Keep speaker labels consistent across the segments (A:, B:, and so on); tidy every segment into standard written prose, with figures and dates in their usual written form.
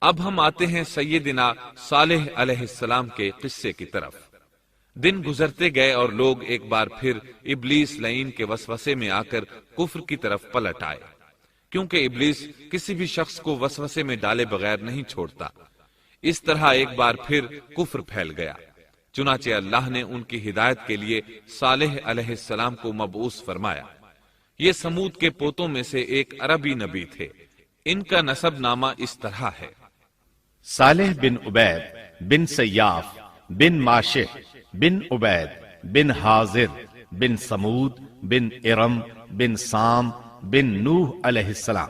A: اب ہم آتے ہیں سیدنا صالح علیہ السلام کے قصے کی طرف۔ دن گزرتے گئے اور لوگ ایک بار پھر ابلیس لعین کے وسوسے میں آ کر کفر کی طرف پلٹ آئے، کیونکہ ابلیس کسی بھی شخص کو وسوسے میں ڈالے بغیر نہیں چھوڑتا۔ اس طرح ایک بار پھر کفر پھیل گیا، چنانچہ اللہ نے ان کی ہدایت کے لیے صالح علیہ السلام کو مبعوث فرمایا۔ یہ سمود کے پوتوں میں سے ایک عربی نبی تھے۔ ان کا نسب نامہ اس طرح ہے:
B: صالح بن عبید بن سیاف بن ماشح بن عبید بن حاضر بن سمود بن ارم بن سام بن نوح علیہ السلام۔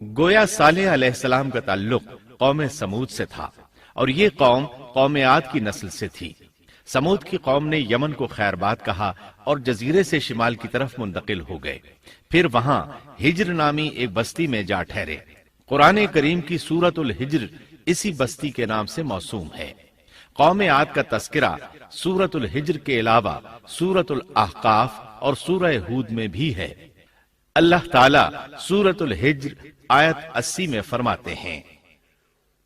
B: گویا صالح علیہ السلام کا تعلق قوم سمود سے تھا، اور یہ قوم عاد کی نسل سے تھی۔ سمود کی قوم نے یمن کو خیر باد کہا اور جزیرے سے شمال کی طرف منتقل ہو گئے، پھر وہاں ہجر نامی ایک بستی میں جا ٹھہرے۔ قرآن کریم کی سورۃ الحجر اسی بستی کے نام سے موسوم ہے۔ قوم عاد کا تذکرہ سورۃ الحجر کے علاوہ سورۃ الاحقاف اور سورہ ہود میں بھی ہے۔ اللہ تعالیٰ سورۃ الحجر آیت 80 میں فرماتے ہیں: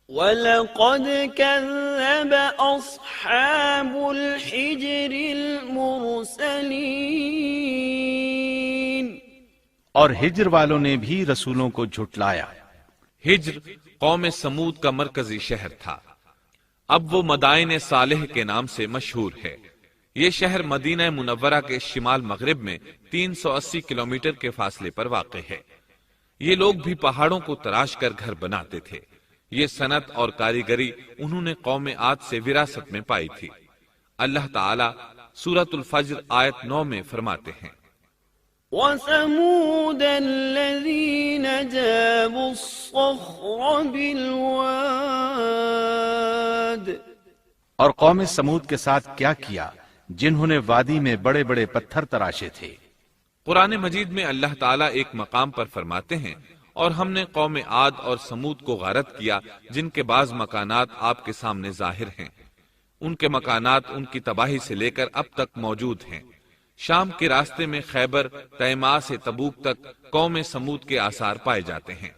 C: وَلَقَدْ كَذَّبَ أَصْحَابُ الْحِجْرِ الْمُرْسَلِينَ،
B: اور ہجر والوں نے بھی رسولوں کو جھٹلایا۔
A: ہجر قوم سمود کا مرکزی شہر تھا۔ اب وہ مدائن صالح کے نام سے مشہور ہے۔ یہ شہر مدینہ منورہ کے شمال مغرب میں 380 کلومیٹر کے فاصلے پر واقع ہے۔ یہ لوگ بھی پہاڑوں کو تراش کر گھر بناتے تھے۔ یہ صنعت اور کاریگری انہوں نے قوم عاد سے وراثت میں پائی تھی۔ اللہ تعالیٰ سورۃ الفجر آیت 9 میں فرماتے ہیں:
C: وَثَمُودَ الَّذِينَ جَابُوا الصَّخْرَ بِالْوَادِ،
B: اور قوم سمود کے ساتھ کیا کیا جنہوں نے وادی میں بڑے بڑے پتھر تراشے تھے۔
A: قرآن مجید میں اللہ تعالیٰ ایک مقام پر فرماتے ہیں: اور ہم نے قوم عاد اور سمود کو غارت کیا جن کے بعض مکانات آپ کے سامنے ظاہر ہیں۔ ان کے مکانات ان کی تباہی سے لے کر اب تک موجود ہیں۔ شام کے راستے میں خیبر، تیماء سے تبوک تک قوم سمود کے آثار پائے جاتے ہیں۔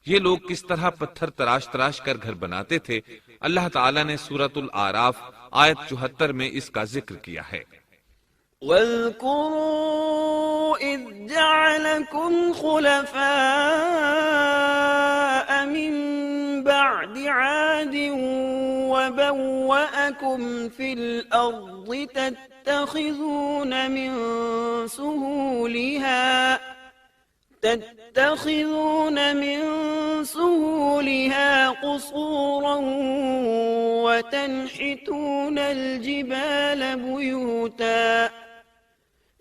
A: یہ لوگ کس طرح پتھر تراش تراش کر گھر بناتے تھے، اللہ تعالیٰ نے سورۃ الاعراف آیت 74 میں اس کا ذکر کیا ہے۔
C: وَاذْكُرُوا إِذْ جَعَلَكُمْ خُلَفَاءَ مِنْ بَعْدِ عَادٍ وَبَوَّأَكُمْ فِي الْأَرْضِ تَتَّخِذُونَ مِنْ سُهُولِهَا قُصُورًا وَتَنْحِتُونَ الْجِبَالَ بُيُوتًا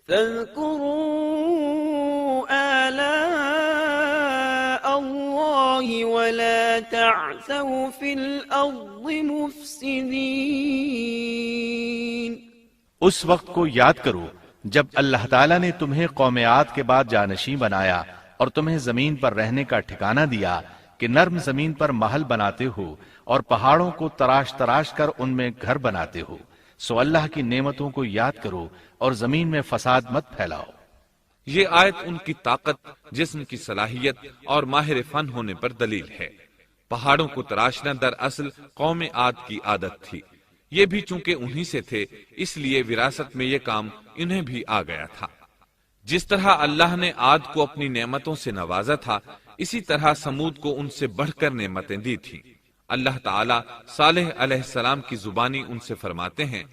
C: فاذكروا آلاء الله ولا تعثوا في الأرض مفسدين۔
B: اس وقت کو یاد کرو جب اللہ تعالیٰ نے تمہیں قوم عاد کے بعد جانشین بنایا اور تمہیں زمین پر رہنے کا ٹھکانہ دیا کہ نرم زمین پر محل بناتے ہو اور پہاڑوں کو تراش تراش کر ان میں گھر بناتے ہو، سو اللہ کی نعمتوں کو یاد کرو اور زمین میں فساد مت پھیلاؤ۔
A: یہ آیت ان کی طاقت، جسم کی صلاحیت اور ماہر فن ہونے پر دلیل ہے۔ پہاڑوں کو تراشنا دراصل قوم عاد کی عادت تھی۔ یہ بھی چونکہ انہی سے تھے، اس لیے وراثت میں یہ کام انہیں بھی آ گیا تھا۔ جس طرح اللہ نے عاد کو اپنی نعمتوں سے نوازا تھا، اسی طرح سمود کو ان سے بڑھ کر نعمتیں دی تھیں۔ اللہ تعالیٰ صالح علیہ السلام کی زبانی ان سے فرماتے ہیں: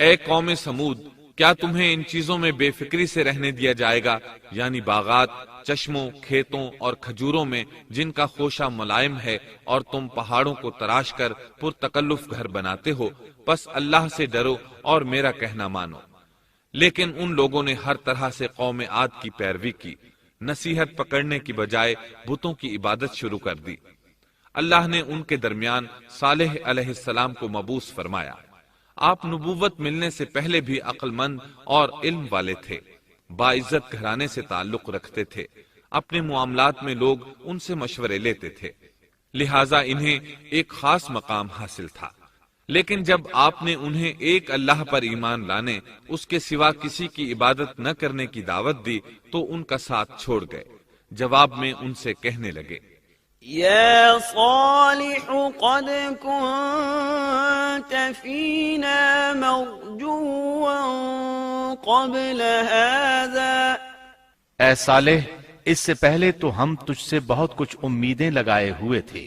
A: اے قوم سمود، کیا تمہیں ان چیزوں میں بے فکری سے رہنے دیا جائے گا، یعنی باغات، چشموں، کھیتوں اور کھجوروں میں جن کا خوشہ ملائم ہے، اور تم پہاڑوں کو تراش کر پرتکلف گھر بناتے ہو؟ پس اللہ سے ڈرو اور میرا کہنا مانو۔ لیکن ان لوگوں نے ہر طرح سے قوم عاد کی پیروی کی، نصیحت پکڑنے کی بجائے بتوں کی عبادت شروع کر دی۔ اللہ نے ان کے درمیان صالح علیہ السلام کو مبعوث فرمایا۔ آپ نبوت ملنے سے پہلے بھی عقل مند اور علم والے تھے، باعزت گھرانے سے تعلق رکھتے تھے، اپنے معاملات میں لوگ ان سے مشورے لیتے تھے، لہٰذا انہیں ایک خاص مقام حاصل تھا۔ لیکن جب آپ نے انہیں ایک اللہ پر ایمان لانے، اس کے سوا کسی کی عبادت نہ کرنے کی دعوت دی تو ان کا ساتھ چھوڑ گئے۔ جواب میں ان سے کہنے لگے:
C: يا صالح قد كنت فينا مرجوا قبل هذا
B: اے صالح، اس سے پہلے تو ہم تجھ سے بہت کچھ امیدیں لگائے ہوئے تھے۔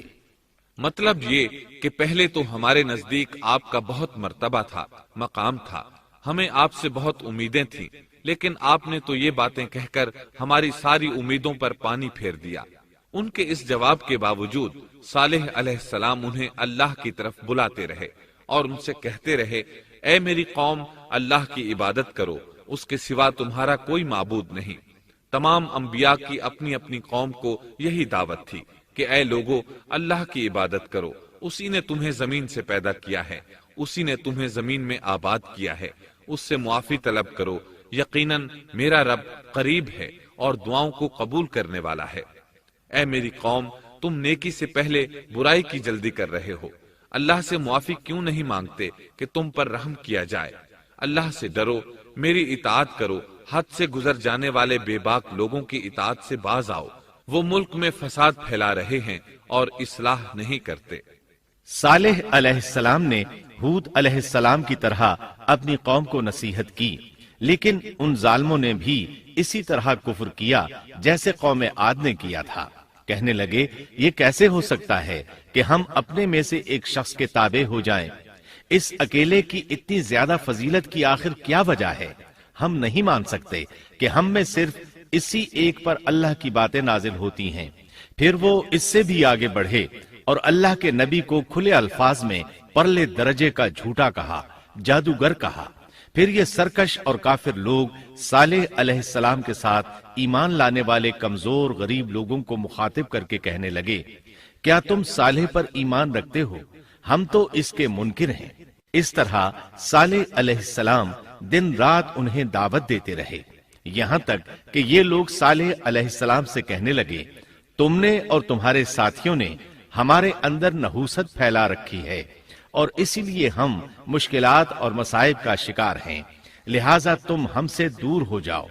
A: مطلب یہ کہ پہلے تو ہمارے نزدیک آپ کا بہت مرتبہ تھا، مقام تھا، ہمیں آپ سے بہت امیدیں تھیں، لیکن آپ نے تو یہ باتیں کہہ کر ہماری ساری امیدوں پر پانی پھیر دیا۔ ان کے اس جواب کے باوجود صالح علیہ السلام انہیں اللہ کی طرف بلاتے رہے اور ان سے کہتے رہے، اے میری قوم، اللہ کی عبادت کرو، اس کے سوا تمہارا کوئی معبود نہیں۔ تمام انبیاء کی اپنی اپنی قوم کو یہی دعوت تھی کہ اے لوگو، اللہ کی عبادت کرو، اسی نے تمہیں زمین سے پیدا کیا ہے، اسی نے تمہیں زمین میں آباد کیا ہے، اس سے معافی طلب کرو، یقیناً میرا رب قریب ہے اور دعاؤں کو قبول کرنے والا ہے۔ اے میری قوم، تم نیکی سے پہلے برائی کی جلدی کر رہے ہو، اللہ سے معافی کیوں نہیں مانگتے کہ تم پر رحم کیا جائے؟ اللہ سے ڈرو، میری اطاعت کرو، حد سے گزر جانے والے بے باک لوگوں کی اطاعت سے باز آؤ، وہ ملک میں فساد پھیلا رہے ہیں اور اصلاح نہیں کرتے۔
B: صالح علیہ السلام نے ہود علیہ السلام کی طرح اپنی قوم کو نصیحت کی، لیکن ان ظالموں نے بھی اسی طرح کفر کیا جیسے قوم عاد نے کیا تھا۔ کہنے لگے، یہ کیسے ہو سکتا ہے کہ ہم اپنے میں سے ایک شخص کے تابع ہو جائیں؟ اس اکیلے کی اتنی زیادہ فضیلت کی آخر کیا وجہ ہے؟ ہم نہیں مان سکتے کہ ہم میں صرف اسی ایک پر اللہ کی باتیں نازل ہوتی ہیں۔ پھر وہ اس سے بھی آگے بڑھے اور اللہ کے نبی کو کھلے الفاظ میں پرلے درجے کا جھوٹا کہا، جادوگر کہا۔ پھر یہ سرکش اور کافر لوگ صالح علیہ السلام کے ساتھ ایمان لانے والے کمزور غریب لوگوں کو مخاطب کر کے کہنے لگے، کیا تم صالح پر ایمان رکھتے ہو؟ ہم تو اس کے منکر ہیں۔ اس طرح صالح علیہ السلام دن رات انہیں دعوت دیتے رہے، یہاں تک کہ یہ لوگ صالح علیہ السلام سے کہنے لگے، تم نے اور تمہارے ساتھیوں نے ہمارے اندر نحوست پھیلا رکھی ہے اور اسی لیے ہم مشکلات اور مصائب کا شکار ہیں، لہٰذا تم ہم سے دور ہو جاؤ۔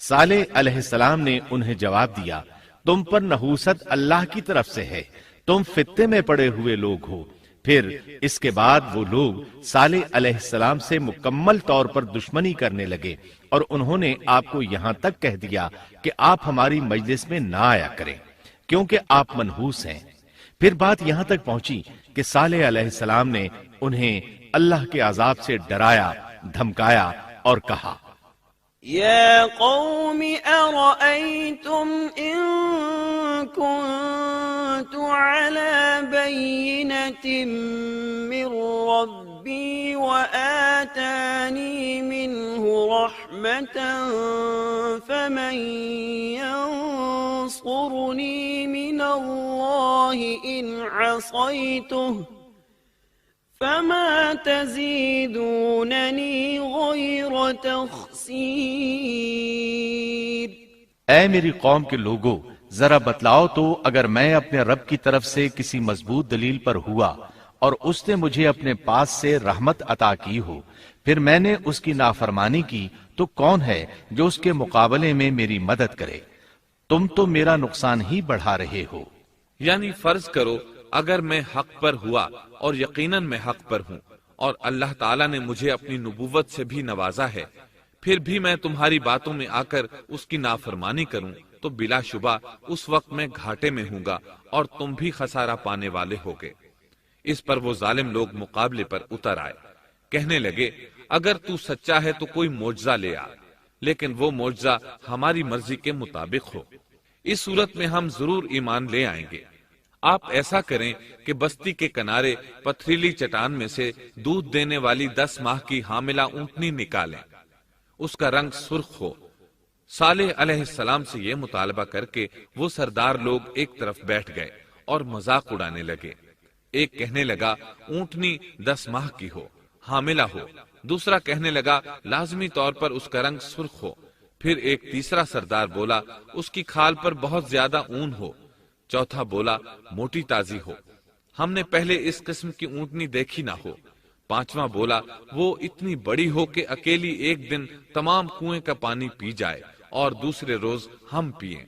B: صالح علیہ السلام نے انہیں جواب دیا، تم پر نحوست اللہ کی طرف سے ہے، تم فتنے میں پڑے ہوئے لوگ ہو۔ پھر اس کے بعد وہ لوگ صالح علیہ السلام سے مکمل طور پر دشمنی کرنے لگے اور انہوں نے آپ کو یہاں تک کہہ دیا کہ آپ ہماری مجلس میں نہ آیا کریں کیونکہ آپ منحوس ہیں۔ پھر بات یہاں تک پہنچی کہ صالح علیہ السلام نے انہیں اللہ کے عذاب سے ڈرایا، دھمکایا اور کہا،
C: يا قوم أرأيتم إن كنت على بينة من ربي وآتاني منه رحمة فمن ينصرني من الله إن عصيته فما تزيدونني غير تخسير۔
B: اے میری قوم کے لوگو، ذرا بتلاؤ تو، اگر میں اپنے رب کی طرف سے کسی مضبوط دلیل پر ہوا اور اس نے مجھے اپنے پاس سے رحمت عطا کی ہو، پھر میں نے اس کی نافرمانی کی، تو کون ہے جو اس کے مقابلے میں میری مدد کرے؟ تم تو میرا نقصان ہی بڑھا رہے ہو۔
A: یعنی فرض کرو اگر میں حق پر ہوا اور یقیناً میں حق پر ہوں اور اللہ تعالیٰ نے مجھے اپنی نبوت سے بھی نوازا ہے، پھر بھی میں تمہاری باتوں میں آ کر اس کی نافرمانی کروں تو بلا شبہ اس وقت میں گھاٹے میں ہوں گا اور تم بھی خسارہ پانے والے ہوگے۔ اس پر وہ ظالم لوگ مقابلے پر اتر آئے، کہنے لگے، اگر تو سچا ہے تو کوئی معجزہ لے آ، لیکن وہ معجزہ ہماری مرضی کے مطابق ہو، اس صورت میں ہم ضرور ایمان لے آئیں گے۔ آپ ایسا کریں کہ بستی کے کنارے پتھریلی چٹان میں سے دودھ دینے والی 10 ماہ کی حاملہ اونٹنی نکالیں، اس کا رنگ سرخ ہو۔ صالح علیہ السلام سے یہ مطالبہ کر کے وہ سردار لوگ ایک طرف بیٹھ گئے اور مذاق اڑانے لگے۔ ایک کہنے لگا اونٹنی 10 ماہ کی ہو، حاملہ ہو، دوسرا کہنے لگا لازمی طور پر اس کا رنگ سرخ ہو، پھر ایک تیسرا سردار بولا اس کی کھال پر بہت زیادہ اون ہو، چوتھا بولا موٹی تازی ہو، ہم نے پہلے اس قسم کی اونٹنی دیکھی نہ ہو، پانچواں بولا وہ اتنی بڑی ہو کہ اکیلی ایک دن تمام کنویں کا پانی پی جائے اور دوسرے روز ہم پئیں۔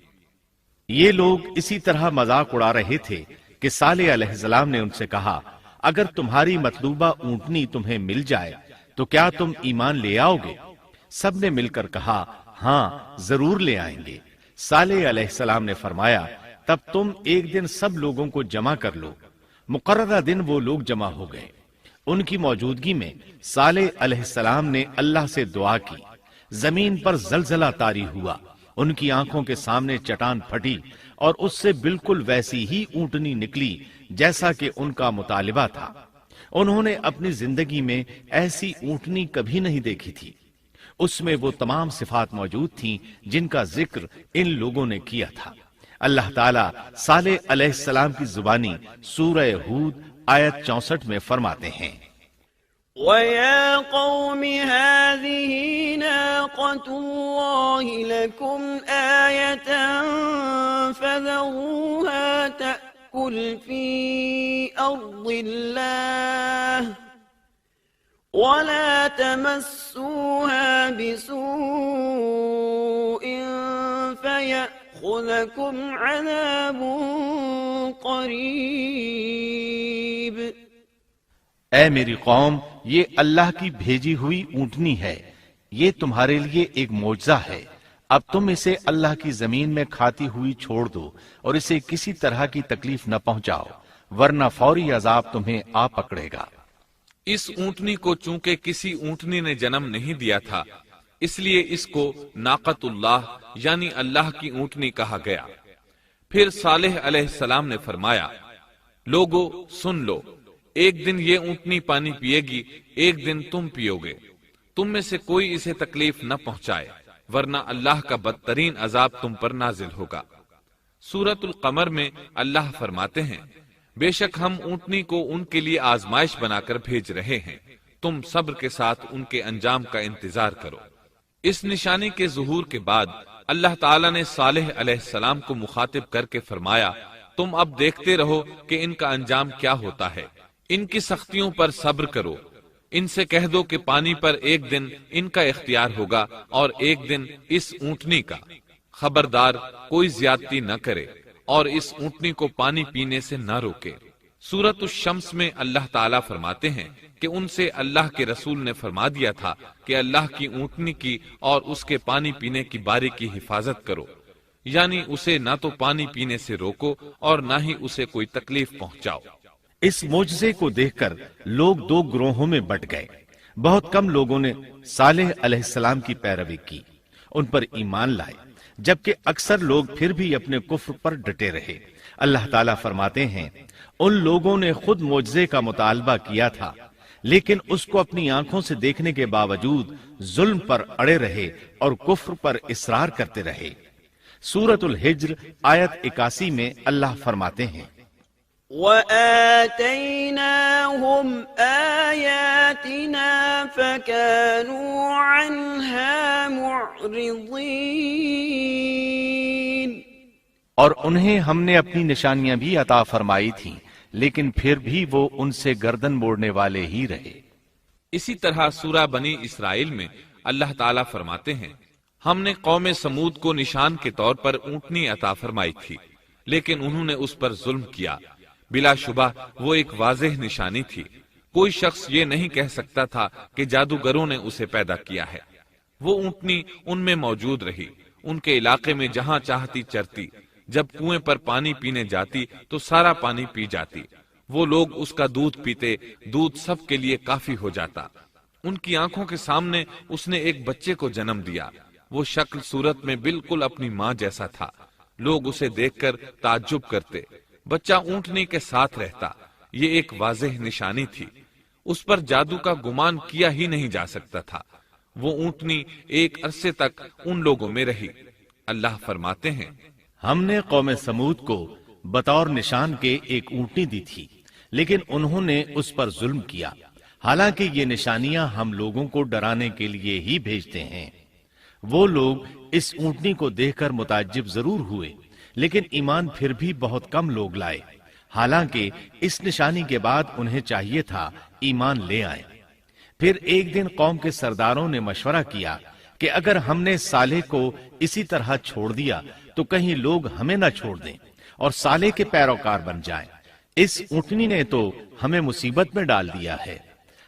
B: یہ لوگ اسی طرح مذاق اڑا رہے تھے کہ صالح علیہ السلام نے ان سے کہا، اگر تمہاری مطلوبہ اونٹنی تمہیں مل جائے تو کیا تم ایمان لے آؤ گے؟ سب نے مل کر کہا، ہاں ضرور لے آئیں گے۔ صالح علیہ السلام نے فرمایا، تب تم ایک دن سب لوگوں کو جمع کر لو۔ مقررہ دن وہ لوگ جمع ہو گئے۔ ان کی موجودگی میں صالح علیہ السلام نے اللہ سے دعا کی۔ زمین پر زلزلہ طاری ہوا، ان کی آنکھوں کے سامنے چٹان پھٹی اور اس سے بالکل ویسی ہی اونٹنی نکلی جیسا کہ ان کا مطالبہ تھا۔ انہوں نے اپنی زندگی میں ایسی اونٹنی کبھی نہیں دیکھی تھی۔ اس میں وہ تمام صفات موجود تھیں جن کا ذکر ان لوگوں نے کیا تھا۔ اللہ تعالیٰ صالح علیہ السلام کی زبانی سورہ ہود آیت 64 میں فرماتے ہیں،
C: وَيَا قَوْمِ هَٰذِهِ نَاقَةُ اللَّهِ لَكُمْ آيَةً فَذَرُوهَا تَأْكُلْ فِي أَرْضِ اللَّهِ وَلَا تَمَسُّوهَا بِسُوءٍ فَيَأْخُذَكُمْ عَذَابٌ قَرِيبٌ۔
B: اے میری قوم، یہ اللہ کی بھیجی ہوئی اونٹنی ہے، یہ تمہارے لیے ایک معجزہ ہے۔ اب تم اسے اللہ کی زمین میں کھاتی ہوئی چھوڑ دو اور اسے کسی طرح کی تکلیف نہ پہنچاؤ، ورنہ فوری عذاب تمہیں آ پکڑے گا۔
A: اس اونٹنی کو چونکہ کسی اونٹنی نے جنم نہیں دیا تھا، اس لیے اس کو ناقۃ اللہ یعنی اللہ کی اونٹنی کہا گیا۔ پھر صالح علیہ السلام نے فرمایا، لوگو سن لو، ایک دن یہ اونٹنی پانی پیے گی، ایک دن تم پیو گے، تم میں سے کوئی اسے تکلیف نہ پہنچائے، ورنہ اللہ کا بدترین عذاب تم پر نازل ہوگا۔ سورۃ القمر میں اللہ فرماتے ہیں، بے شک ہم اونٹنی کو ان کے لیے آزمائش بنا کر بھیج رہے ہیں، تم صبر کے ساتھ ان کے انجام کا انتظار کرو۔ اس نشانی کے ظہور کے بعد اللہ تعالیٰ نے صالح علیہ السلام کو مخاطب کر کے فرمایا، تم اب دیکھتے رہو کہ ان کا انجام کیا ہوتا ہے، ان کی سختیوں پر صبر کرو، ان سے کہہ دو کہ پانی پر ایک دن ان کا اختیار ہوگا اور ایک دن اس اونٹنی کا، خبردار کوئی زیادتی نہ کرے اور اس اونٹنی کو پانی پینے سے نہ روکے۔ سورۃ الشمس میں اللہ تعالیٰ فرماتے ہیں کہ ان سے اللہ کے رسول نے فرما دیا تھا کہ اللہ کی اونٹنی کی اور اس کے پانی پینے کی باری کی حفاظت کرو، یعنی اسے نہ تو پانی پینے سے روکو اور نہ ہی اسے کوئی تکلیف پہنچاؤ۔
B: اس معجزے کو دیکھ کر لوگ دو گروہوں میں بٹ گئے۔ بہت کم لوگوں نے صالح علیہ السلام کی پیروی کی، ان پر ایمان لائے، جبکہ اکثر لوگ پھر بھی اپنے کفر پر ڈٹے رہے۔ اللہ تعالیٰ فرماتے ہیں، ان لوگوں نے خود معجزے کا مطالبہ کیا تھا، لیکن اس کو اپنی آنکھوں سے دیکھنے کے باوجود ظلم پر اڑے رہے اور کفر پر اصرار کرتے رہے۔ سورۃ الحجر آیت 81 میں اللہ فرماتے ہیں،
C: وَآتَيْنَاهُمْ آيَاتِنَا فَكَانُوا عَنْهَا مُعْرِضِينَ۔
B: اور انہیں ہم نے اپنی نشانیاں بھی عطا فرمائی تھیں، لیکن پھر بھی وہ ان سے گردن موڑنے والے ہی رہے۔
A: اسی طرح سورہ بنی اسرائیل میں اللہ تعالیٰ فرماتے ہیں، ہم نے قوم سمود کو نشان کے طور پر اونٹنی عطا فرمائی تھی، لیکن انہوں نے اس پر ظلم کیا۔ بلا شبہ وہ ایک واضح نشانی تھی، کوئی شخص یہ نہیں کہہ سکتا تھا کہ جادوگروں نے اسے پیدا کیا ہے۔ وہ اونٹنی ان میں موجود رہی، ان کے علاقے میں جہاں چاہتی چرتی، جب کنویں پر پانی پینے جاتی تو سارا پانی پی جاتی، وہ لوگ اس کا دودھ پیتے، دودھ سب کے لیے کافی ہو جاتا۔ ان کی آنکھوں کے سامنے اس نے ایک بچے کو جنم دیا، وہ شکل صورت میں بالکل اپنی ماں جیسا تھا، لوگ اسے دیکھ کر تعجب کرتے، بچہ اونٹنی کے ساتھ رہتا، یہ ایک واضح نشانی تھی، اس پر جادو کا گمان کیا ہی نہیں جا سکتا تھا۔ وہ اونٹنی ایک عرصے تک ان لوگوں میں رہی۔ اللہ فرماتے ہیں،
B: ہم نے قوم سمود کو بطور نشان کے ایک اونٹنی دی تھی، لیکن انہوں نے اس پر ظلم کیا، حالانکہ یہ نشانیاں ہم لوگوں کو ڈرانے کے لیے ہی بھیجتے ہیں۔ وہ لوگ اس اونٹنی کو دیکھ کر متعجب ضرور ہوئے، لیکن ایمان پھر بھی بہت کم لوگ لائے، حالانکہ اس نشانی کے بعد انہیں چاہیے تھا ایمان لے آئیں۔ پھر ایک دن قوم کے سرداروں نے مشورہ کیا کہ اگر ہم نے صالح کو اسی طرح چھوڑ دیا تو کہیں لوگ ہمیں نہ چھوڑ دیں اور صالح کے پیروکار بن جائیں۔ اس اونٹنی نے تو ہمیں مصیبت میں ڈال دیا ہے،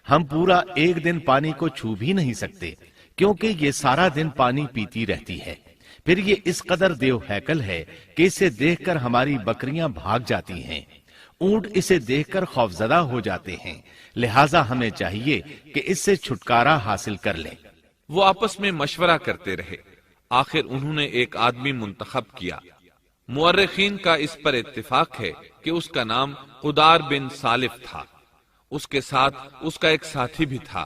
B: ہم پورا ایک دن پانی کو چھو بھی نہیں سکتے، کیونکہ یہ سارا دن پانی پیتی رہتی ہے۔ پھر یہ اس قدر دیو ہیکل ہے کہ اسے دیکھ کر ہماری بکریاں بھاگ جاتی ہیں، اونٹ اسے دیکھ کر خوفزدہ ہو جاتے ہیں، لہٰذا ہمیں چاہیے کہ اس سے چھٹکارا حاصل کر لیں۔
A: وہ آپس میں مشورہ کرتے رہے، آخر انہوں نے ایک آدمی منتخب کیا۔ مورخین کا اس پر اتفاق ہے کہ اس کا نام قدار بن سالف تھا، اس کے ساتھ اس کا ایک ساتھی بھی تھا۔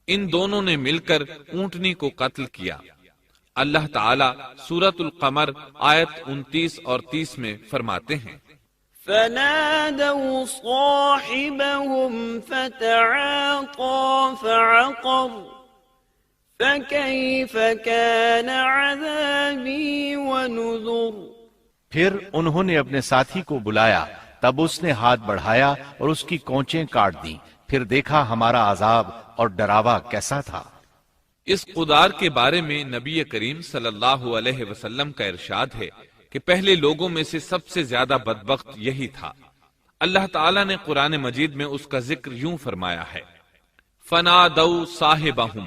A: ان دونوں نے مل کر اونٹنی کو قتل کیا۔ اللہ تعالیٰ سورۃ القمر آیت 29 اور 30 میں فرماتے ہیں،
C: فنادوا صاحبهم فتعاطى فعقر فكيف كان عذابي ونذر۔
B: پھر انہوں نے اپنے ساتھی کو بلایا، تب اس نے ہاتھ بڑھایا اور اس کی کونچیں کاٹ دیں، پھر دیکھا ہمارا عذاب اور ڈراوا کیسا تھا۔
A: اس قدار کے بارے میں نبی کریم صلی اللہ علیہ وسلم کا ارشاد ہے کہ پہلے لوگوں میں سے سب سے زیادہ بدبخت یہی تھا۔ اللہ تعالیٰ نے قرآن مجید میں اس کا ذکر یوں فرمایا ہے، فنادوا صاحبہم،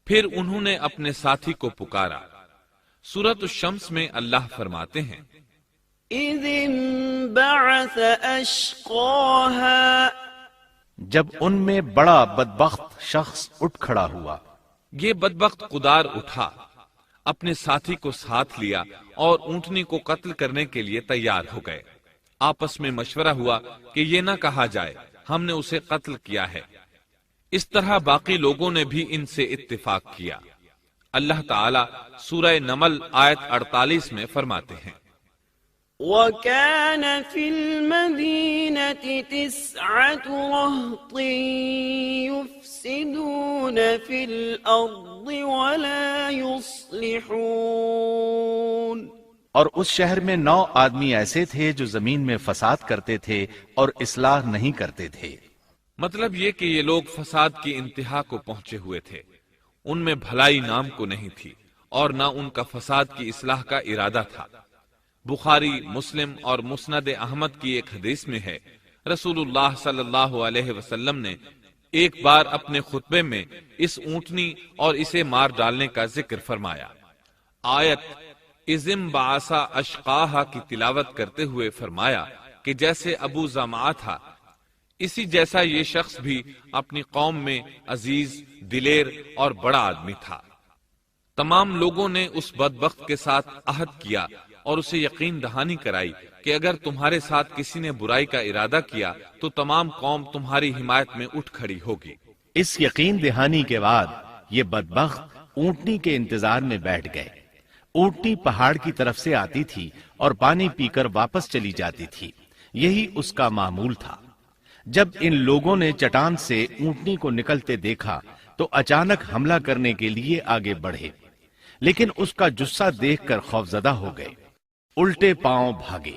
A: پھر انہوں نے اپنے ساتھی کو پکارا۔ سورۃ الشمس میں اللہ فرماتے ہیں،
C: اذ انبعث اشقاها،
B: جب ان میں بڑا بدبخت شخص اٹھ کھڑا ہوا۔
A: یہ بدبخت قدار اٹھا، اپنے ساتھی کو ساتھ لیا اور اونٹنی کو قتل کرنے کے لیے تیار ہو گئے۔ آپس میں مشورہ ہوا کہ یہ نہ کہا جائے ہم نے اسے قتل کیا ہے۔ اس طرح باقی لوگوں نے بھی ان سے اتفاق کیا۔ اللہ تعالیٰ سورہ نمل آیت 48 میں فرماتے ہیں،
C: وَكَانَ فِي الْمَدِينَةِ 9 رَهْطٍ يُفْسِدُونَ فِي الْأَرْضِ وَلَا يُصْلِحُونَ،
B: اور اس شہر میں 9 آدمی ایسے تھے جو زمین میں فساد کرتے تھے اور اصلاح نہیں کرتے تھے۔
A: مطلب یہ کہ یہ لوگ فساد کی انتہا کو پہنچے ہوئے تھے، ان میں بھلائی نام کو نہیں تھی اور نہ ان کا فساد کی اصلاح کا ارادہ تھا۔ بخاری، مسلم اور مسند احمد کی ایک حدیث میں ہے، رسول اللہ صلی اللہ علیہ وسلم نے ایک بار اپنے خطبے میں اس اونٹنی اور اسے مار ڈالنے کا ذکر فرمایا۔ آیت اذم بعثا اشقاہا کی تلاوت کرتے ہوئے فرمایا کہ جیسے ابو زمعہ تھا، اسی جیسا یہ شخص بھی اپنی قوم میں عزیز، دلیر اور بڑا آدمی تھا۔ تمام لوگوں نے اس بدبخت کے ساتھ عہد کیا اور اسے یقین دہانی کرائی کہ اگر تمہارے ساتھ کسی نے برائی کا ارادہ کیا تو تمام قوم تمہاری حمایت میں اٹھ کھڑی ہوگی۔
B: اس یقین دہانی کے بعد یہ بدبخت اونٹنی کے انتظار میں بیٹھ گئے۔ اونٹنی پہاڑ کی طرف سے آتی تھی اور پانی پی کر واپس چلی جاتی تھی، یہی اس کا معمول تھا۔ جب ان لوگوں نے چٹان سے اونٹنی کو نکلتے دیکھا تو اچانک حملہ کرنے کے لیے آگے بڑھے، لیکن اس کا جثہ دیکھ کر خوفزدہ ہو گئے، الٹے پاؤں بھاگے۔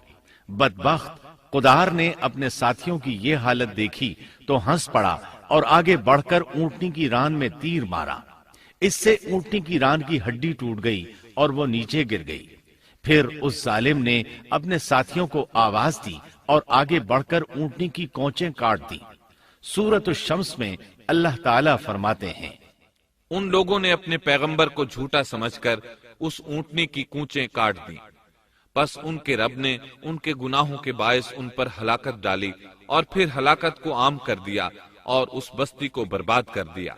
B: بدبخت قدار نے اپنے ساتھیوں کی یہ حالت دیکھی تو ہنس پڑا اور آگے بڑھ کر اونٹنی کی ران میں تیر مارا۔ اس سے اونٹنی کی ران کی ہڈی ٹوٹ گئی اور وہ نیچے گر گئی۔ پھر اس ظالم نے اپنے ساتھیوں کو آواز دی اور آگے بڑھ کر اونٹنی کی کونچیں کاٹ دی۔ سورۃ الشمس میں اللہ تعالیٰ فرماتے ہیں،
A: ان لوگوں نے اپنے پیغمبر کو جھوٹا سمجھ کر اس اونٹنی کی کونچیں کاٹ دیں، پس ان کے رب نے ان کے گناہوں کے باعث ان پر ہلاکت ڈالی اور پھر ہلاکت کو عام کر دیا اور اس بستی کو برباد کر دیا۔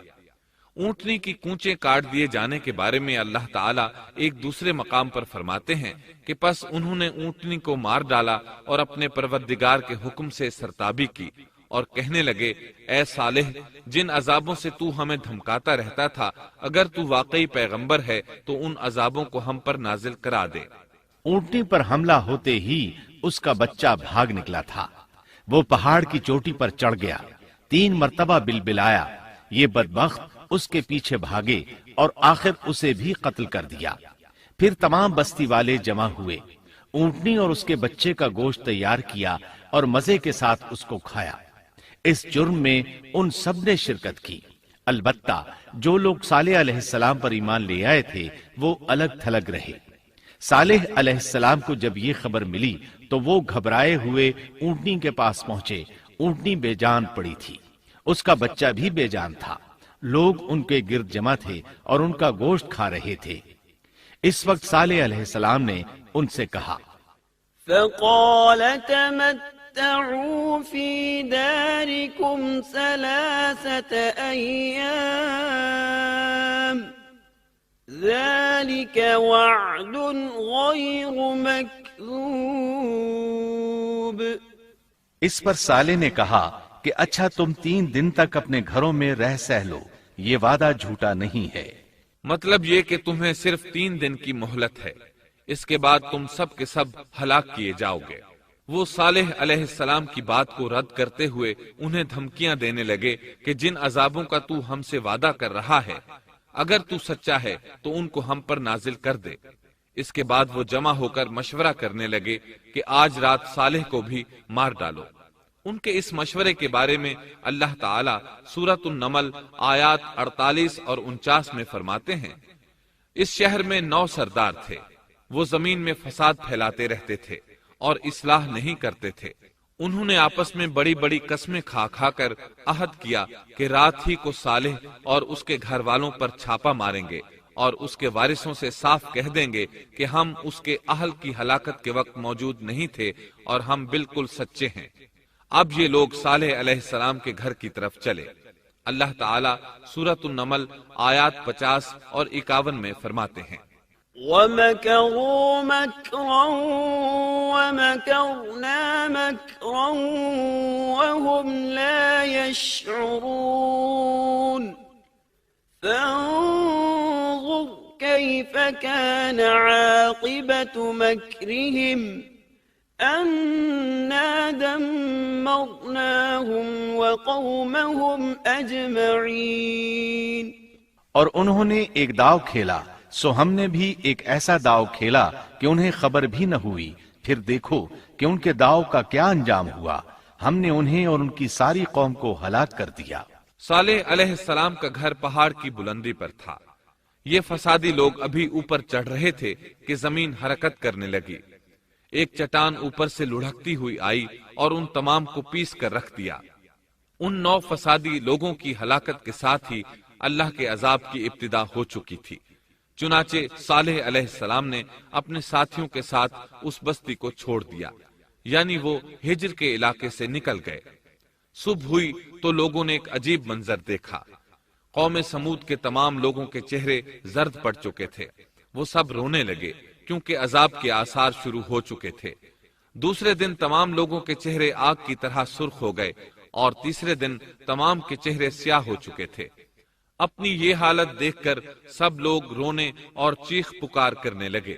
A: اونٹنی کی کونچیں کاٹ دیے جانے کے بارے میں اللہ تعالیٰ ایک دوسرے مقام پر فرماتے ہیں کہ پس انہوں نے اونٹنی کو مار ڈالا اور اپنے پروردگار کے حکم سے سرتابی کی اور کہنے لگے، اے صالح، جن عذابوں سے تو ہمیں دھمکاتا رہتا تھا، اگر تو واقعی پیغمبر ہے تو ان عذابوں کو ہم پر نازل کرا دے۔
B: اونٹنی پر حملہ ہوتے ہی اس کا بچہ بھاگ نکلا تھا۔ وہ پہاڑ کی چوٹی پر چڑھ گیا، 3 مرتبہ بلبلایا۔ یہ بدبخت اس کے پیچھے بھاگے اور آخر اسے بھی قتل کر دیا۔ پھر تمام بستی والے جمع ہوئے، اونٹنی اور اس کے بچے کا گوشت تیار کیا اور مزے کے ساتھ اس کو کھایا۔ اس جرم میں ان سب نے شرکت کی۔ البتہ جو لوگ صالح علیہ السلام پر ایمان لے آئے تھے وہ الگ تھلگ رہے۔ صالح علیہ السلام کو جب یہ خبر ملی تو وہ گھبرائے ہوئے اونٹنی کے پاس پہنچے۔ اونٹنی بے جان پڑی تھی، اس کا بچہ بھی بے جان تھا۔ لوگ ان کے گرد جمع تھے اور ان کا گوشت کھا رہے تھے۔ اس وقت صالح علیہ السلام نے ان سے کہا،
C: فقال تمتعوا في داركم 3 أيام ذلك وعد غير مكذوب۔
B: اس پر صالح نے کہا کہ اچھا تم 3 دن تک اپنے گھروں میں رہ سہ لو، یہ وعدہ جھوٹا نہیں ہے۔
A: مطلب یہ کہ تمہیں صرف 3 دن کی مہلت ہے، اس کے بعد تم سب کے سب ہلاک کیے جاؤ گے۔ وہ صالح علیہ السلام کی بات کو رد کرتے ہوئے انہیں دھمکیاں دینے لگے کہ جن عذابوں کا تو ہم سے وعدہ کر رہا ہے، اگر تو سچا ہے تو ان کو ہم پر نازل کر دے۔ اس کے بعد وہ جمع ہو کر مشورہ کرنے لگے کہ آج رات صالح کو بھی مار ڈالو۔ ان کے اس مشورے کے بارے میں اللہ تعالیٰ سورۃ النمل آیات 48 اور 49 میں فرماتے ہیں، اس شہر میں 9 سردار تھے، وہ زمین میں فساد پھیلاتے رہتے تھے اور اصلاح نہیں کرتے تھے۔ انہوں نے آپس میں بڑی بڑی قسمیں کھا کھا کر عہد کیا کہ رات ہی کو صالح اور اس کے گھر والوں پر چھاپا ماریں گے اور اس کے وارثوں سے صاف کہہ دیں گے کہ ہم اس کے اہل کی ہلاکت کے وقت موجود نہیں تھے اور ہم بالکل سچے ہیں۔ اب یہ لوگ صالح علیہ السلام کے گھر کی طرف چلے۔ اللہ تعالیٰ سورۃ النمل آیات 50 اور 51 میں فرماتے ہیں،
C: وَمَكَرُوا مَكْرًا وَمَكَرْنَا مَكْرًا وَهُمْ لَا يَشْعُرُونَ فَانظُرْ كَيْفَ كَانَ عَاقِبَةُ مَكْرِهِمْ أَنَّا دَمَّرْنَاهُمْ وَقَوْمَهُمْ أَجْمَعِينَ۔
B: اور انہوں نے ایک داؤ کھیلا، سو ہم نے بھی ایک ایسا داؤ کھیلا کہ انہیں خبر بھی نہ ہوئی۔ پھر دیکھو کہ ان کے داؤ کا کیا انجام ہوا، ہم نے انہیں اور ان کی ساری قوم کو ہلاک کر دیا۔
A: صالح علیہ السلام کا گھر پہاڑ کی بلندی پر تھا۔ یہ فسادی لوگ ابھی اوپر چڑھ رہے تھے کہ زمین حرکت کرنے لگی۔ ایک چٹان اوپر سے لڑھکتی ہوئی آئی اور ان تمام کو پیس کر رکھ دیا۔ ان 9 فسادی لوگوں کی ہلاکت کے ساتھ ہی اللہ کے عذاب کی ابتدا ہو چکی تھی۔ چنانچہ صالح علیہ السلام نے اپنے ساتھیوں کے ساتھ اس بستی کو چھوڑ دیا، یعنی وہ ہجر کے علاقے سے نکل گئے۔ صبح ہوئی تو لوگوں نے ایک عجیب منظر دیکھا۔ قوم سمود کے تمام لوگوں کے چہرے زرد پڑ چکے تھے، وہ سب رونے لگے کیونکہ عذاب کے آثار شروع ہو چکے تھے۔ دوسرے دن تمام لوگوں کے چہرے آگ کی طرح سرخ ہو گئے اور تیسرے دن تمام کے چہرے سیاہ ہو چکے تھے۔ اپنی یہ حالت دیکھ کر سب لوگ رونے اور چیخ پکار کرنے لگے،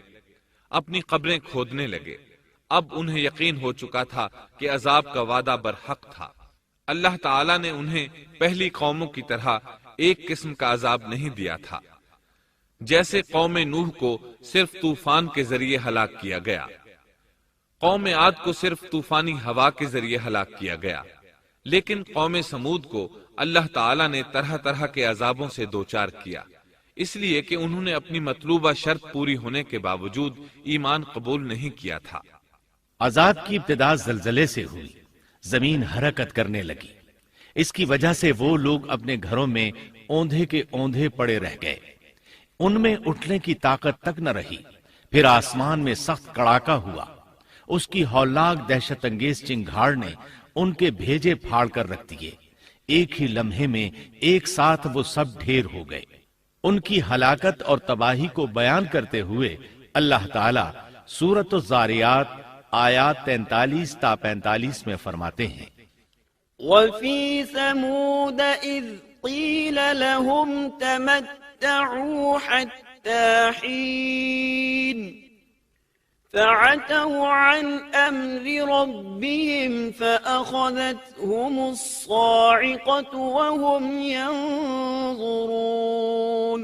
A: اپنی قبریں کھودنے لگے۔ اب انہیں یقین ہو چکا تھا کہ عذاب کا وعدہ برحق تھا۔ اللہ تعالیٰ نے انہیں پہلی قوموں کی طرح ایک قسم کا عذاب نہیں دیا تھا، جیسے قوم نوح کو صرف طوفان کے ذریعے ہلاک کیا گیا، قوم عاد کو صرف طوفانی ہوا کے ذریعے ہلاک کیا گیا، لیکن قوم سمود کو اللہ تعالیٰ نے طرح طرح کے عذابوں سے دوچار کیا، اس لیے کہ انہوں نے اپنی مطلوبہ شرط پوری ہونے کے باوجود ایمان قبول نہیں کیا تھا۔
B: عذاب کی ابتدا زلزلے سے ہوئی، زمین حرکت کرنے لگی۔ اس کی وجہ سے وہ لوگ اپنے گھروں میں اوندھے کے اوندھے پڑے رہ گئے، ان میں اٹھنے کی طاقت تک نہ رہی۔ پھر آسمان میں سخت کڑاکا ہوا، اس کی ہولناک دہشت انگیز چنگھاڑ نے ان کے بھیجے پھاڑ کر رکھ دیے۔ ایک ہی لمحے میں ایک ساتھ وہ سب ڈھیر ہو گئے۔ ان کی ہلاکت اور تباہی کو بیان کرتے ہوئے اللہ تعالیٰ سورۃ الزاریات آیات 43 تا 45 میں فرماتے ہیں،
C: وَفِي ثَمُودَ إِذْ قِيلَ لَهُمْ تَمَتَّعُوا حَتَّى حِينٍ فَعَتَوْا عَنْ أَمْرِ رَبِّهِمْ فَأَخَذَتْهُمُ الصَّاعِقَةُ وَهُمْ يَنظُرُونَ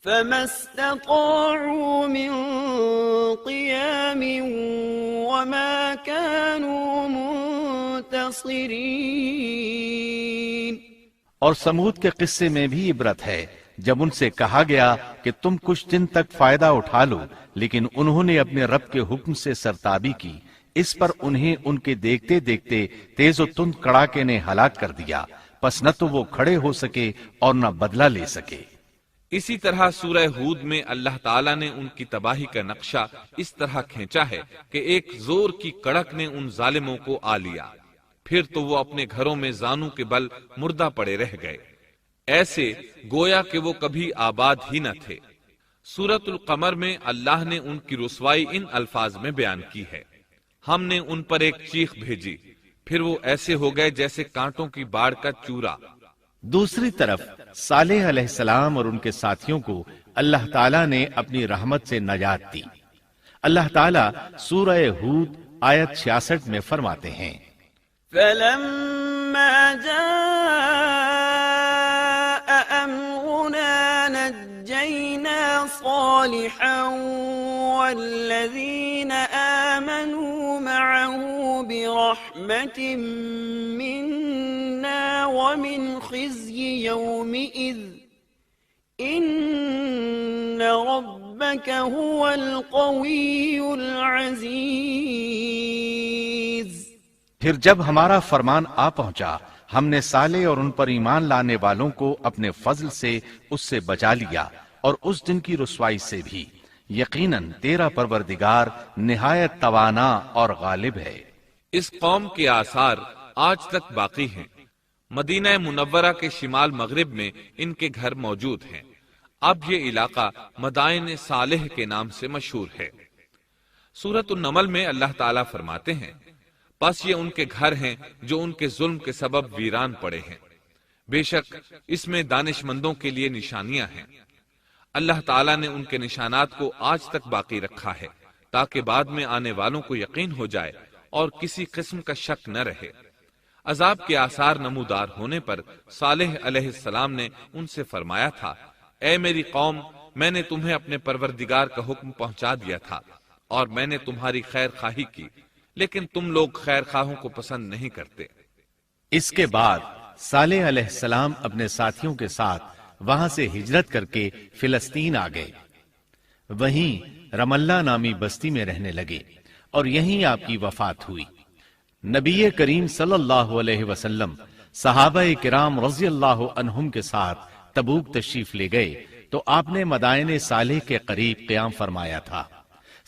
C: فَمَا اسْتَطَاعُوا مِنْ قِيَامٍ وَمَا كَانُوا منتصرین۔
B: اور سمود کے قصے میں بھی عبرت ہے، جب ان سے کہا گیا کہ تم کچھ دن تک فائدہ اٹھا لو، لیکن انہوں نے اپنے رب کے حکم سے سرتابی کی، اس پر انہیں ان کے دیکھتے دیکھتے تیز و تند کڑاکے نے ہلاک کر دیا، پس نہ تو وہ کھڑے ہو سکے اور نہ بدلہ لے سکے۔
A: اسی طرح سورہ ہود میں اللہ تعالیٰ نے ان کی تباہی کا نقشہ اس طرح کھینچا ہے کہ ایک زور کی کڑک نے ان ظالموں کو آ لیا، پھر تو وہ اپنے گھروں میں زانوں کے بل مردہ پڑے رہ گئے، ایسے گویا کہ وہ کبھی آباد ہی نہ تھے۔ سورۃ القمر میں اللہ نے ان کی رسوائی ان الفاظ میں بیان کی ہے: ہم نے ان پر ایک چیخ بھیجی، پھر وہ ایسے ہو گئے جیسے کانٹوں کی باڑ کا چورا۔
B: دوسری طرف صالح علیہ السلام اور ان کے ساتھیوں کو اللہ تعالیٰ نے اپنی رحمت سے نجات دی۔ اللہ تعالیٰ سورہ ہود آیت 66 میں فرماتے ہیں:
C: فَلَمَّا جَاءَ أَمْرُنَا نَجَّيْنَا صَالِحًا وَالَّذِينَ آمَنُوا مَعَهُ بِرَحْمَةٍ مِنَّا وَمِنْ خِزْيِ يَوْمِئِذٍ إِنَّ رَبَّكَ هُوَ الْقَوِيُّ الْعَزِيزُ۔
B: پھر جب ہمارا فرمان آ پہنچا، ہم نے صالح اور ان پر ایمان لانے والوں کو اپنے فضل سے اس سے بچا لیا اور اس دن کی رسوائی سے بھی۔ یقیناً تیرا پروردگار نہایت توانا اور غالب ہے۔
A: اس قوم کے آثار آج تک باقی ہیں۔ مدینہ منورہ کے شمال مغرب میں ان کے گھر موجود ہیں۔ اب یہ علاقہ مدائن صالح کے نام سے مشہور ہے۔ سورۃ النمل میں اللہ تعالیٰ فرماتے ہیں: پس یہ ان کے گھر ہیں جو ان کے ظلم کے سبب ویران پڑے ہیں، بے شک اس میں دانش مندوں کے لیے نشانیاں ہیں۔ اللہ تعالیٰ نے ان کے نشانات کو آج تک باقی رکھا ہے تاکہ بعد میں آنے والوں کو یقین ہو جائے اور کسی قسم کا شک نہ رہے۔ عذاب کے آثار نمودار ہونے پر صالح علیہ السلام نے ان سے فرمایا تھا: اے میری قوم، میں نے تمہیں اپنے پروردگار کا حکم پہنچا دیا تھا اور میں نے تمہاری خیر خواہی کی، لیکن تم لوگ خیر خواہوں کو پسند نہیں کرتے۔
B: اس کے بعد صالح علیہ السلام اپنے ساتھیوں کے ساتھ وہاں سے ہجرت کر کے فلسطین آ گئے، وہیں رملہ نامی بستی میں رہنے لگے اور یہیں آپ کی وفات ہوئی۔ نبی کریم صلی اللہ علیہ وسلم صحابہ کرام رضی اللہ عنہم کے ساتھ تبوک تشریف لے گئے تو آپ نے مدائن صالح کے قریب قیام فرمایا تھا۔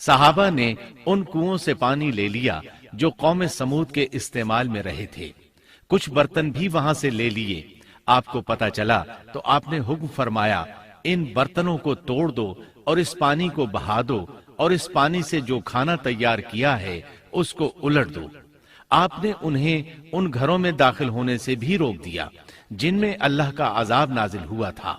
B: صحابہ نے ان کنووں سے پانی لے لیا جو قوم سمود کے استعمال میں رہے تھے، کچھ برتن بھی وہاں سے لے لیے۔ آپ کو پتہ چلا تو آپ نے حکم فرمایا: ان برتنوں کو توڑ دو اور اس پانی کو بہا دو اور اس پانی سے جو کھانا تیار کیا ہے اس کو الٹ دو۔ آپ نے انہیں ان گھروں میں داخل ہونے سے بھی روک دیا جن میں اللہ کا عذاب نازل ہوا تھا۔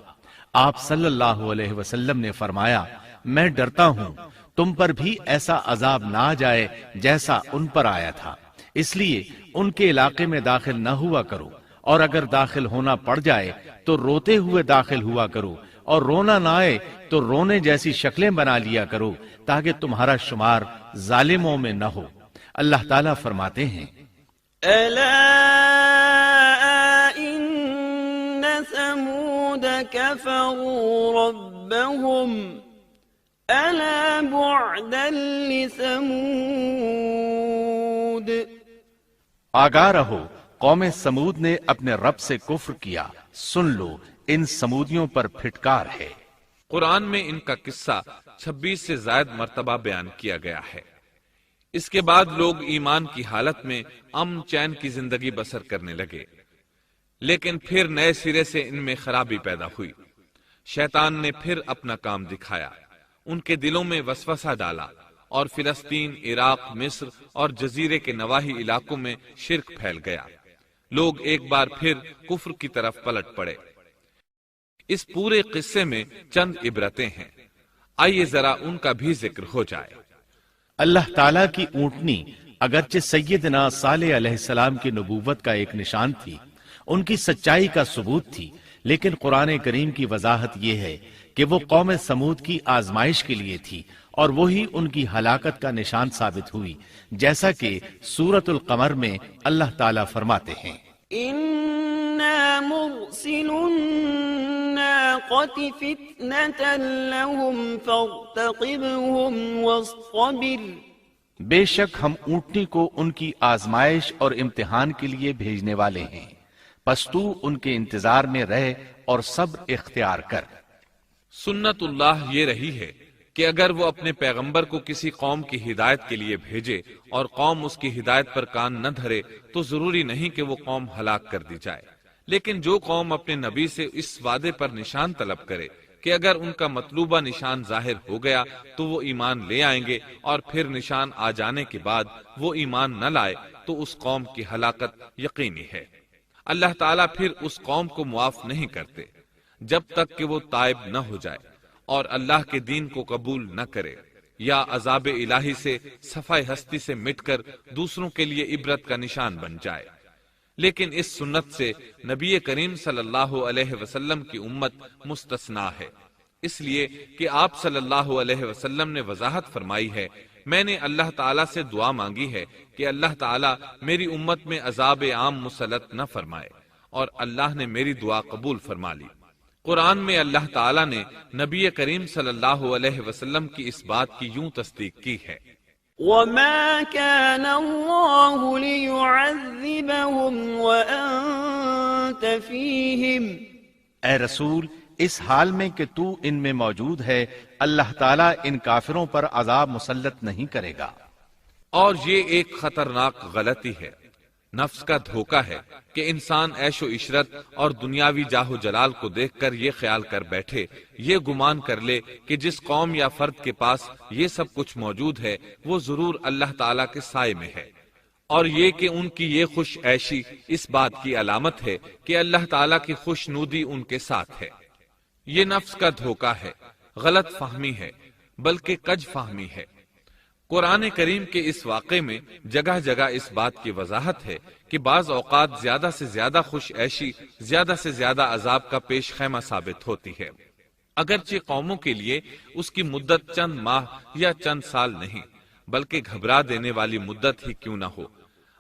B: آپ صلی اللہ علیہ وسلم نے فرمایا: میں ڈرتا ہوں تم پر بھی ایسا عذاب نہ آ جائے جیسا ان پر آیا تھا، اس لیے ان کے علاقے میں داخل نہ ہوا کرو، اور اگر داخل ہونا پڑ جائے تو روتے ہوئے داخل ہوا کرو، اور رونا نہ آئے تو رونے جیسی شکلیں بنا لیا کرو تاکہ تمہارا شمار ظالموں میں نہ ہو۔ اللہ تعالیٰ فرماتے ہیں:
C: ألا إن ثمود كفروا ربهم ألا بعدا لثمود۔
B: آگاہ رہو، قوم سمود نے اپنے رب سے کفر کیا، سن لو ان سمودیوں پر پھٹکار ہے۔
A: قرآن میں ان کا قصہ 26 سے زائد مرتبہ بیان کیا گیا ہے۔ اس کے بعد لوگ ایمان کی حالت میں امن چین کی زندگی بسر کرنے لگے، لیکن پھر نئے سرے سے ان میں خرابی پیدا ہوئی۔ شیطان نے پھر اپنا کام دکھایا، ان کے دلوں میں وسوسہ ڈالا اور فلسطین، عراق، مصر اور جزیرے کے نواحی علاقوں میں شرک پھیل گیا۔ لوگ ایک بار پھر کفر کی طرف پلٹ پڑے۔ اس پورے قصے میں چند عبرتیں ہیں، آئیے ذرا ان کا بھی ذکر ہو جائے۔
B: اللہ تعالیٰ کی اونٹنی اگرچہ سیدنا صالح علیہ السلام کی نبوت کا ایک نشان تھی، ان کی سچائی کا ثبوت تھی، لیکن قرآن کریم کی وضاحت یہ ہے کہ وہ قوم سمود کی آزمائش کے لیے تھی اور وہی ان کی ہلاکت کا نشان ثابت ہوئی، جیسا کہ سورۃ القمر میں اللہ تعالیٰ فرماتے ہیں:
C: إن إنا مرسل الناقة فتنة لهم فارتقبهم واصطبر
B: بے شک ہم اونٹنی کو ان کی آزمائش اور امتحان کے لیے بھیجنے والے ہیں، پس تو ان کے انتظار میں رہ اور صبر اختیار کر۔
A: سنت اللہ یہ رہی ہے کہ اگر وہ اپنے پیغمبر کو کسی قوم کی ہدایت کے لیے بھیجے اور قوم اس کی ہدایت پر کان نہ دھرے تو ضروری نہیں کہ وہ قوم ہلاک کر دی جائے، لیکن جو قوم اپنے نبی سے اس وعدے پر نشان طلب کرے کہ اگر ان کا مطلوبہ نشان ظاہر ہو گیا تو وہ ایمان لے آئیں گے اور پھر نشان آ جانے کے بعد وہ ایمان نہ لائے تو اس قوم کی ہلاکت یقینی ہے۔ اللہ تعالیٰ پھر اس قوم کو معاف نہیں کرتے جب تک کہ وہ تائب نہ ہو جائے اور اللہ کے دین کو قبول نہ کرے یا عذاب الہی سے صفحہ ہستی سے مٹ کر دوسروں کے لیے عبرت کا نشان بن جائے۔ لیکن اس سنت سے نبی کریم صلی اللہ علیہ وسلم کی امت مستثنا ہے، اس لیے کہ آپ صلی اللہ علیہ وسلم نے وضاحت فرمائی ہے، میں نے اللہ تعالیٰ سے دعا مانگی ہے کہ اللہ تعالیٰ میری امت میں عذاب عام مسلط نہ فرمائے، اور اللہ نے میری دعا قبول فرما لی۔ قرآن میں اللہ تعالیٰ نے نبی کریم صلی اللہ علیہ وسلم کی اس بات کی یوں تصدیق کی ہے،
C: وما كان الله ليعذبهم وأنت فيهم
B: اے رسول اس حال میں کہ تو ان میں موجود ہے اللہ تعالیٰ ان کافروں پر عذاب مسلط نہیں کرے گا۔
A: اور یہ ایک خطرناک غلطی ہے، نفس کا دھوکہ ہے کہ انسان عیش و عشرت اور دنیاوی جاہ و جلال کو دیکھ کر یہ خیال کر بیٹھے، یہ گمان کر لے کہ جس قوم یا فرد کے پاس یہ سب کچھ موجود ہے وہ ضرور اللہ تعالیٰ کے سائے میں ہے، اور یہ کہ ان کی یہ خوش عیشی اس بات کی علامت ہے کہ اللہ تعالیٰ کی خوش نودی ان کے ساتھ ہے۔ یہ نفس کا دھوکہ ہے، غلط فہمی ہے، بلکہ کج فہمی ہے۔ قرآن کریم کے اس واقعے میں جگہ جگہ اس بات کی وضاحت ہے کہ بعض اوقات زیادہ سے زیادہ خوش عیشی زیادہ سے زیادہ عذاب کا پیش خیمہ ثابت ہوتی ہے، اگرچہ قوموں کے لیے اس کی مدت چند ماہ یا چند سال نہیں بلکہ گھبرا دینے والی مدت ہی کیوں نہ ہو،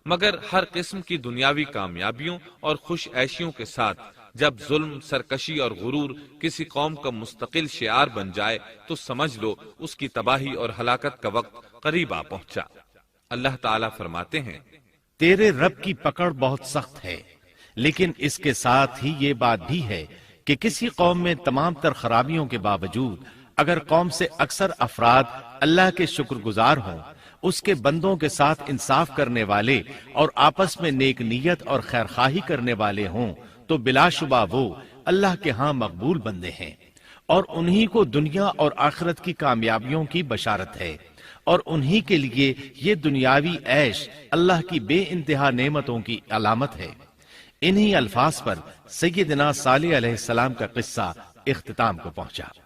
A: مگر ہر قسم کی دنیاوی کامیابیوں اور خوش عیشیوں کے ساتھ جب ظلم، سرکشی اور غرور کسی قوم کا مستقل شعار بن جائے تو سمجھ لو اس کی تباہی اور ہلاکت کا وقت قریب آ پہنچا۔ اللہ تعالیٰ فرماتے ہیں،
B: تیرے رب کی پکڑ بہت سخت ہے، لیکن اس کے ساتھ ہی یہ بات بھی ہے کہ کسی قوم میں تمام تر خرابیوں کے باوجود اگر قوم سے اکثر افراد اللہ کے شکر گزار ہوں، اس کے بندوں کے ساتھ انصاف کرنے والے اور آپس میں نیک نیت اور خیرخواہی کرنے والے ہوں تو بلا شبہ وہ اللہ کے ہاں مقبول بندے ہیں، اور انہی کو دنیا اور آخرت کی کامیابیوں کی بشارت ہے، اور انہی کے لیے یہ دنیاوی عیش اللہ کی بے انتہا نعمتوں کی علامت ہے۔ انہی الفاظ پر سیدنا صالح علیہ السلام کا قصہ اختتام کو پہنچا۔